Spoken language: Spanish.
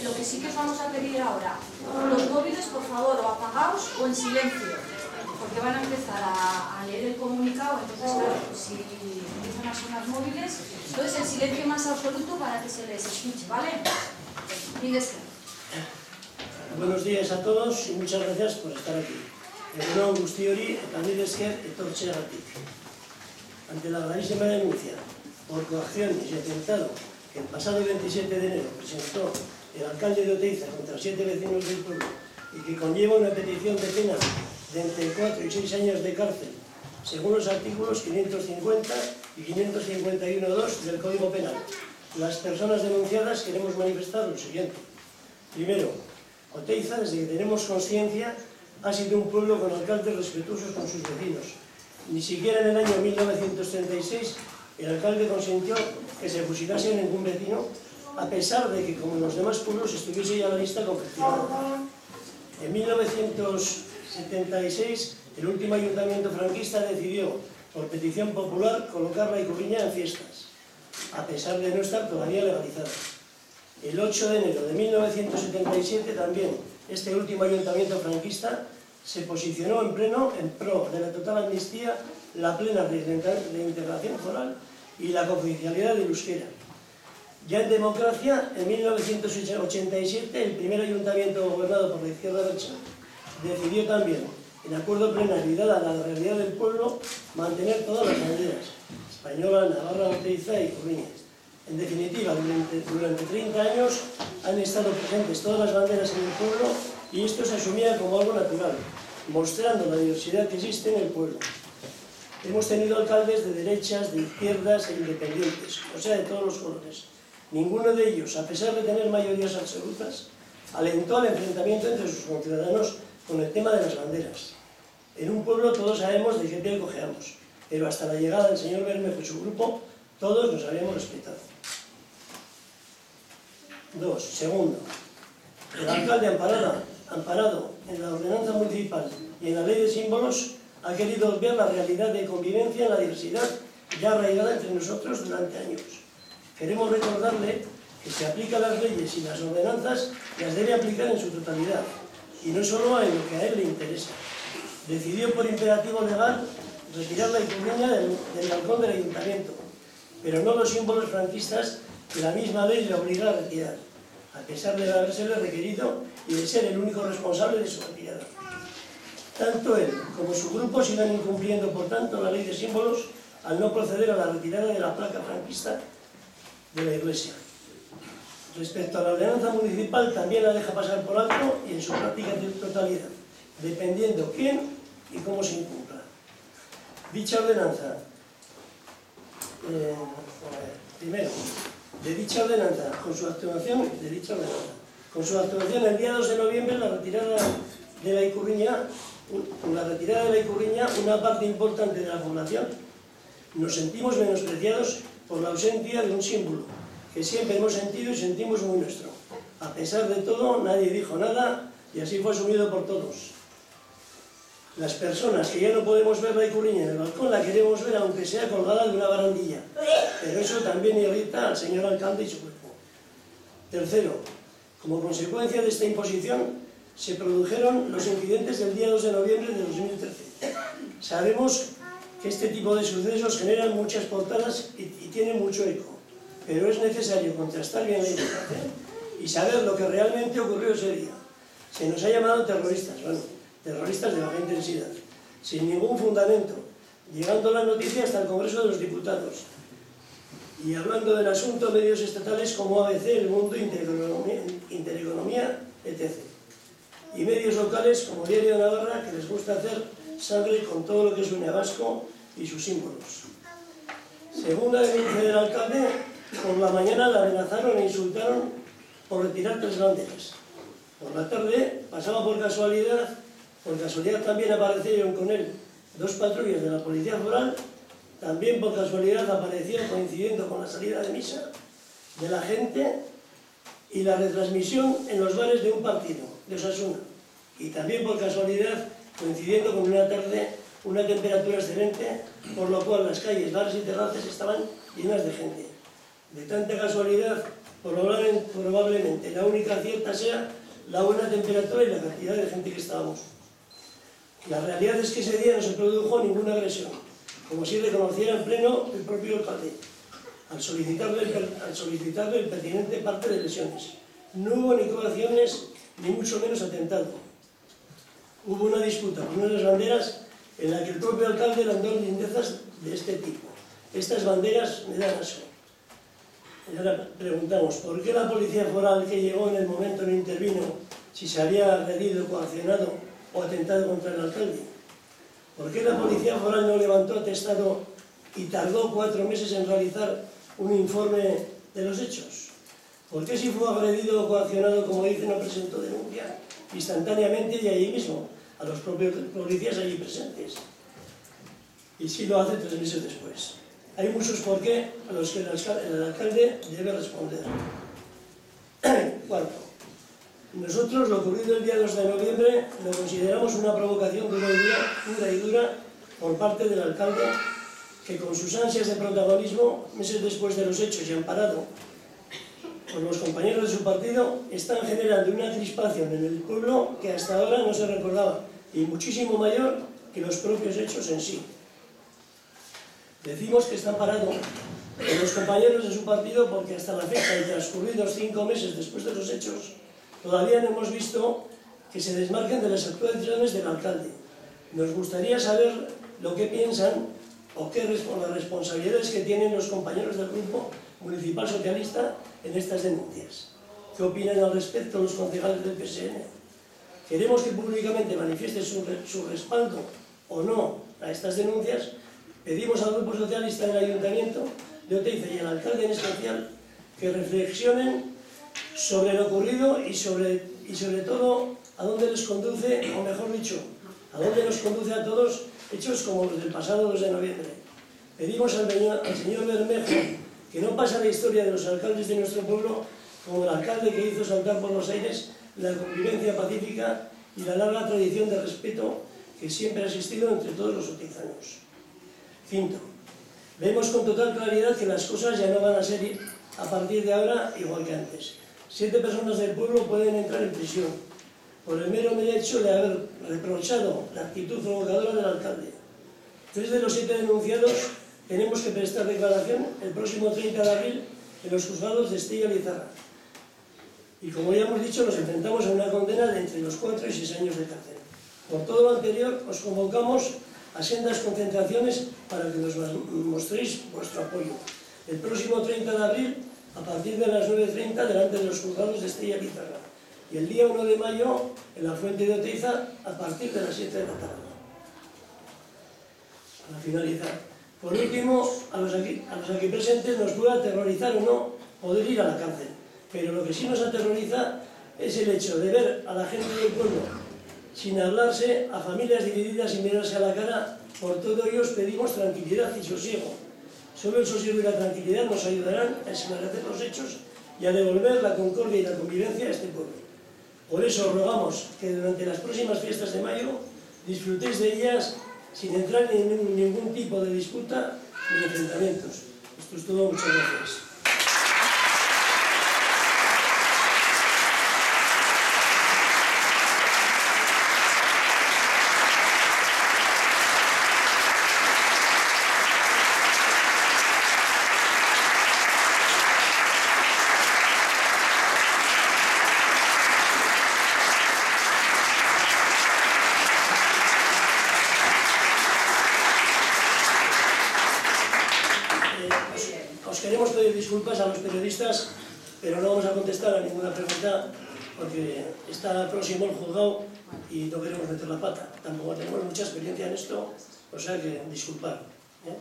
lo que sí que os vamos a pedir ahora, los móviles, por favor, o apagaos o en silencio, porque van a empezar a leer el comunicado, entonces, claro, si empiezan a sonar móviles, entonces el silencio más absoluto para que se les escuche, ¿vale? Buenos días a todos y muchas gracias por estar aquí. Egun guzti hori eta nire esker etortzeagatik. Ante la gravísima denuncia por coacción y atentado que el pasado 27 de enero presentó el alcalde de Oteiza contra 7 vecinos del pueblo y que conlleva una petición de pena de entre 4 y 6 años de cárcel, según los artículos 550 y 551.2 del Código Penal, las personas denunciadas queremos manifestar lo siguiente. Primero, Oteiza, desde que tenemos conciencia, ha sido un pueblo con alcaldes respetuosos con sus vecinos. Ni siquiera en el año 1936 el alcalde consintió que se fusilase a ningún vecino, a pesar de que, como en los demás pueblos, estuviese ya la lista confeccionada. En 1976, el último ayuntamiento franquista decidió, por petición popular, colocar la Ikurriña en fiestas, a pesar de no estar todavía legalizada. El 8 de enero de 1977 también este último ayuntamiento franquista se posicionó en pleno en pro de la total amnistía, la plena reintegración foral y la cooficialidad del euskera. Ya en democracia, en 1987, el primer ayuntamiento gobernado por la izquierda derecha decidió también, en acuerdo plenario y dada la realidad del pueblo, mantener todas las banderas, española, navarra, Oteiza y Ikurriña. En definitiva, durante 30 años han estado presentes todas las banderas en el pueblo y esto se asumía como algo natural, mostrando la diversidad que existe en el pueblo. Hemos tenido alcaldes de derechas, de izquierdas e independientes, o sea, de todos los colores. Ninguno de ellos, a pesar de tener mayorías absolutas, alentó al enfrentamiento entre sus conciudadanos con el tema de las banderas. En un pueblo todos sabemos de qué piel cojeamos, pero hasta la llegada del señor Bermejo y su grupo, todos nos habíamos respetado. Segundo, el alcalde amparado en la ordenanza municipal y en la ley de símbolos ha querido obviar la realidad de convivencia en la diversidad ya arraigada entre nosotros durante años. Queremos recordarle que se aplican las leyes y las ordenanzas las debe aplicar en su totalidad y no solo en lo que a él le interesa. Decidió por imperativo legal retirar la Ikurriña del balcón del ayuntamiento, pero no los símbolos franquistas que la misma ley le obliga a retirar, a pesar de habérsele requerido y de ser el único responsable de su retirada. Tanto él como su grupo siguen incumpliendo, por tanto, la ley de símbolos al no proceder a la retirada de la placa franquista de la iglesia. Respecto a la ordenanza municipal, también la deja pasar por alto y en su práctica de totalidad, dependiendo quién y cómo se incumpla. Dicha ordenanza, primero, de dicha ordenanza, con su actuación el día 2 de noviembre, la retirada de la Ikurriña, una parte importante de la población, nos sentimos menospreciados por la ausencia de un símbolo que siempre hemos sentido y sentimos muy nuestro. A pesar de todo, nadie dijo nada y así fue asumido por todos. Las personas que ya no podemos ver la Ikurriña en el balcón la queremos ver aunque sea colgada de una barandilla, pero eso también irrita al señor alcalde y su cuerpo. Tercero, como consecuencia de esta imposición se produjeron los incidentes del día 2 de noviembre de 2013. Sabemos que este tipo de sucesos generan muchas portadas y tienen mucho eco, pero es necesario contrastar bien la información y saber lo que realmente ocurrió ese día. Se nos ha llamado terroristas, terroristas de baja intensidad, sin ningún fundamento, llegando la noticia hasta el Congreso de los Diputados y hablando del asunto medios estatales como ABC, El Mundo, Intereconomía, etc. Y medios locales como Diario de Navarra, que les gusta hacer sangre con todo lo que suene a vasco y sus símbolos. Según la denuncia del alcalde, por la mañana la amenazaron e insultaron por retirar 3 banderas. Por la tarde pasaba por casualidad también aparecieron con él 2 patrullas de la Policía Foral, también por casualidad apareció coincidiendo con la salida de misa de la gente y la retransmisión en los bares de un partido, de Osasuna, y también por casualidad coincidiendo con una tarde, una temperatura excelente, por lo cual las calles, bares y terrazas estaban llenas de gente. De tanta casualidad probablemente la única cierta sea la buena temperatura y la cantidad de gente que estábamos. La realidad es que ese día no se produjo ninguna agresión, como si reconociera en pleno el propio alcalde, al solicitarle el pertinente parte de lesiones. No hubo ni coacciones, ni mucho menos atentado. Hubo una disputa por unas banderas en la que el propio alcalde landó lindezas de este tipo. Estas banderas me dan asco. Y ahora preguntamos, ¿por qué la policía foral que llegó en el momento no intervino si se había agredido, coaccionado o atentado contra el alcalde? ¿Por qué la policía foral no levantó atestado y tardó 4 meses en realizar un informe de los hechos? ¿Por qué si fue agredido o coaccionado, como dice, no presentó denuncia instantáneamente y allí mismo, a los propios policías allí presentes? Y sí lo hace 3 meses después. Hay muchos por qué a los que el alcalde debe responder. Cuarto, nosotros lo ocurrido el día 2 de noviembre lo consideramos una provocación dura y dura por parte del alcalde, que con sus ansias de protagonismo, meses después de los hechos y amparado por los compañeros de su partido, están generando una crispación en el pueblo que hasta ahora no se recordaba, y muchísimo mayor que los propios hechos en sí. Decimos que está amparado por los compañeros de su partido porque hasta la fecha, y transcurridos 5 meses después de los hechos, todavía no hemos visto que se desmarquen de las actuaciones del alcalde. Nos gustaría saber lo que piensan o las responsabilidades que tienen los compañeros del Grupo Municipal Socialista en estas denuncias. ¿Qué opinan al respecto los concejales del PSN? Queremos que públicamente manifieste su respaldo o no a estas denuncias. Pedimos al Grupo Socialista del Ayuntamiento de Oteiza y al alcalde en especial que reflexionen sobre lo ocurrido y sobre todo a dónde les conduce, o mejor dicho, a dónde nos conduce a todos hechos como los del pasado 2 de noviembre. Pedimos al señor Bermejo que no pase a la historia de los alcaldes de nuestro pueblo como el alcalde que hizo saltar por los aires la convivencia pacífica y la larga tradición de respeto que siempre ha existido entre todos los oteizanos. Quinto, vemos con total claridad que las cosas ya no van a ser a partir de ahora igual que antes. 7 personas del pueblo pueden entrar en prisión por el mero hecho de haber reprochado la actitud provocadora del alcalde. 3 de los 7 denunciados tenemos que prestar declaración el próximo 30 de abril en los juzgados de Estella y Lizarra. Y como ya hemos dicho, nos enfrentamos a una condena de entre los 4 y 6 años de cárcel. Por todo lo anterior, os convocamos a sendas concentraciones para que nos mostréis vuestro apoyo. El próximo 30 de abril, a partir de las 9:30, delante de los juzgados de Estella y Lizarra. Y el día 1 de mayo, en la Fuente de Oteiza, a partir de las 7 de la tarde. Para finalizar, por último, a los aquí presentes nos puede aterrorizar o no poder ir a la cárcel, pero lo que sí nos aterroriza es el hecho de ver a la gente del pueblo sin hablarse, a familias divididas sin mirarse a la cara. Por todo ello os pedimos tranquilidad y sosiego. Solo el sosiego y la tranquilidad nos ayudarán a esclarecer los hechos y a devolver la concordia y la convivencia a este pueblo. Por eso rogamos que durante las próximas fiestas de mayo disfrutéis de ellas sin entrar en ningún tipo de disputa ni enfrentamientos. Esto es todo, muchas gracias. Os queremos pedir disculpas a los periodistas, pero no vamos a contestar a ninguna pregunta porque está próximo el juzgado y no queremos meter la pata. Tampoco tenemos mucha experiencia en esto, o sea que disculpad, ¿eh?